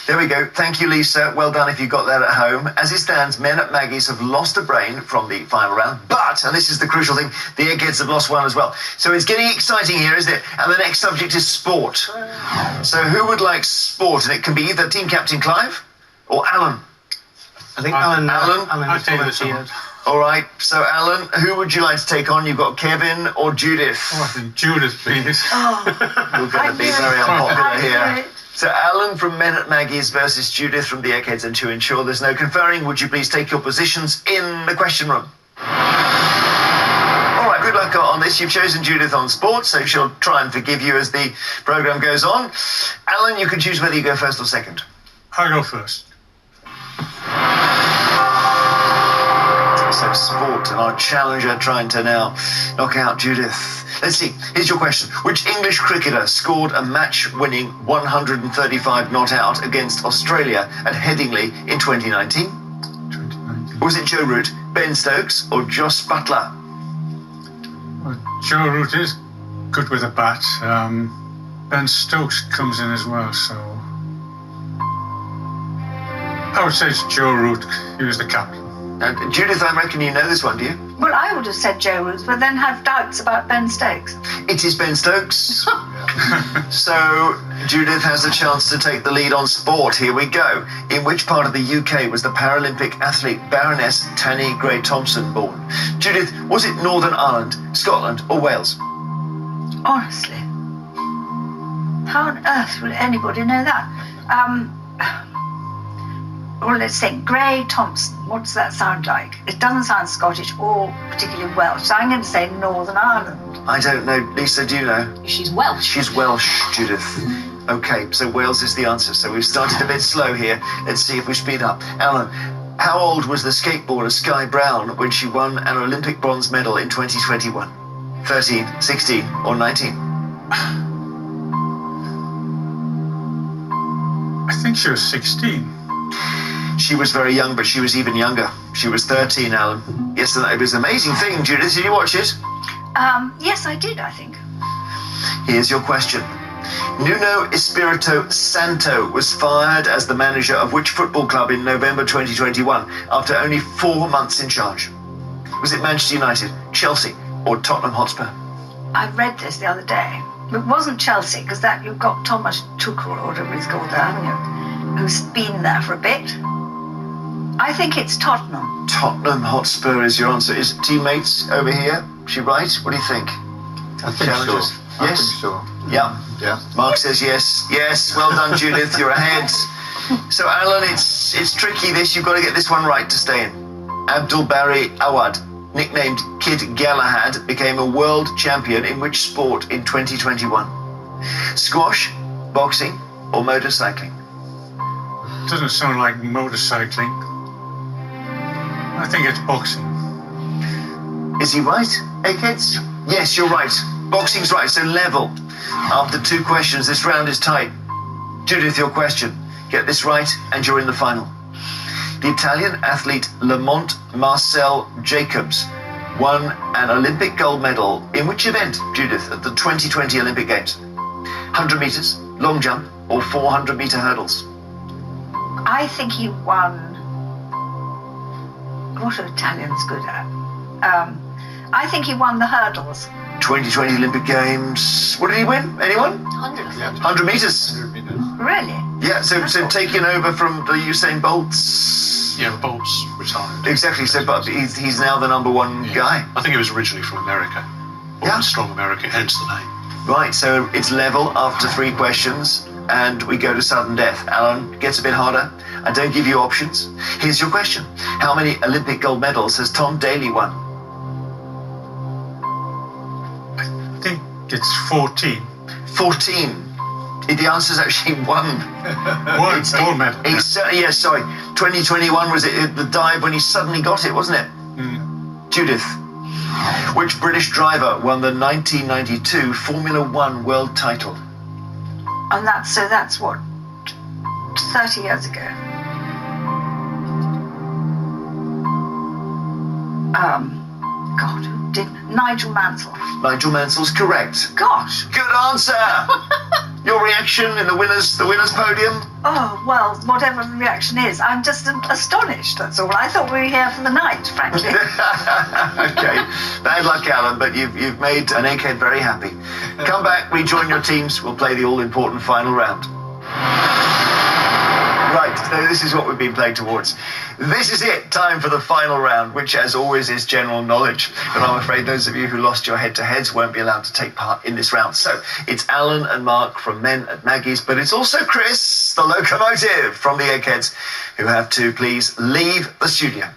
There we go. Thank you, Lisa. Well done if you got that at home. As it stands, men at Maggie's have lost a brain from the final round, but, and this is the crucial thing, the Eggheads have lost one as well. So it's getting exciting here, isn't it? And the next subject is sport. So who would like sport? And it can be either Team Captain Clive or Alan. I think Alan I'd take this one. All right, so Alan, who would you like to take on? You've got Kevin or Judith? Oh, I think Judith, please. You're going to be very unpopular here. So Alan from Men at Maggie's versus Judith from the Eggheads, and to ensure there's no conferring, would you please take your positions in the question room? All right, good luck on this. You've chosen Judith on sports, so she'll try and forgive you as the programme goes on. Alan, you can choose whether you go first or second. I'll go first. So sport, and our challenger trying to now knock out Judith. Let's see, here's your question. Which English cricketer scored a match-winning 135 not out against Australia at Headingley in 2019? 2019. Was it Joe Root, Ben Stokes or Joss Butler? Well, Joe Root is good with a bat. Ben Stokes comes in as well, so I would say it's Joe Root. He was the captain. And Judith, I reckon you know this one, do you? Well, I would have said Joe Root, but then have doubts about Ben Stokes. It is Ben Stokes. So Judith has a chance to take the lead on sport. Here we go. In which part of the UK was the Paralympic athlete Baroness Tanni Gray-Thompson born? Judith, was it Northern Ireland, Scotland or Wales? Honestly. How on earth would anybody know that? Well, let's say Gray-Thompson. What does that sound like? It doesn't sound Scottish or particularly Welsh, so I'm going to say Northern Ireland. I don't know. Lisa, do you know? She's Welsh. She's Welsh, Judith. Okay, so Wales is the answer. So we've started a bit slow here. Let's see if we speed up. Alan, how old was the skateboarder Sky Brown when she won an Olympic bronze medal in 2021? 13, 16 or 19? I think she was 16. She was very young, but she was even younger. She was 13, Alan. Yes, it was an amazing thing, Judith. Did you watch it? Yes, I did, I think. Here's your question. Nuno Espirito Santo was fired as the manager of which football club in November 2021 after only 4 months in charge? Was it Manchester United, Chelsea or Tottenham Hotspur? I read this the other day. It wasn't Chelsea, because that you've got Thomas Tuchel, or whatever he's called there, haven't you? Who's been there for a bit. I think it's Tottenham. Tottenham Hotspur is your answer. Is teammates over here? Is she right? What do you think? I think so. Yes? I think so. Yeah. Yeah. Mark says yes. Yes, well done, Judith. You're ahead. So, Alan, it's tricky this. You've got to get this one right to stay in. Abdul Bari Awad, nicknamed Kid Galahad, became a world champion in which sport in 2021? Squash, boxing, or motorcycling? Doesn't sound like motorcycling. I think it's boxing. Is he right, Eggheads? Yes, you're right. Boxing's right, so level. After 2 questions, this round is tight. Judith, your question. Get this right, and you're in the final. The Italian athlete Lamont Marcel Jacobs won an Olympic gold medal in which event, Judith, at the 2020 Olympic Games? 100 metres, long jump, or 400-metre hurdles? I think he won. What are Italians good at? I think he won the hurdles. 2020 Olympic Games. What did he win? Anyone? 100. 100 metres. Really? Yeah, so taking over from the Usain Bolt's. Yeah, Bolt's retired. Exactly. So, but he's now the number one guy. I think he was originally from America. Yeah. Strong America, hence the name. Right. So it's level after 3 questions, and we go to sudden death. Alan, gets a bit harder. I don't give you options. Here's your question: how many Olympic gold medals has Tom Daley won? I think it's 14. 14. The answer's actually 1. One gold medal. Yes, sorry. 2021 was it the dive when he suddenly got it, wasn't it? Judith, which British driver won the 1992 Formula 1 world title? And that's what, 30 years ago. God, who did? Nigel Mansell. Nigel Mansell's correct. Gosh. Good answer. Your reaction in the winners podium? Oh, well, whatever the reaction is, I'm just astonished, that's all. I thought we were here for the night, frankly. Okay, bad luck, Alan, but you've made an egghead very happy. Come back, rejoin your teams. We'll play the all-important final round. Right, so this is what we've been playing towards. This is it, time for the final round, which as always is general knowledge. But I'm afraid those of you who lost your head-to-heads won't be allowed to take part in this round. So it's Alan and Mark from Men at Maggie's, but it's also Chris, the locomotive from the Eggheads, who have to please leave the studio.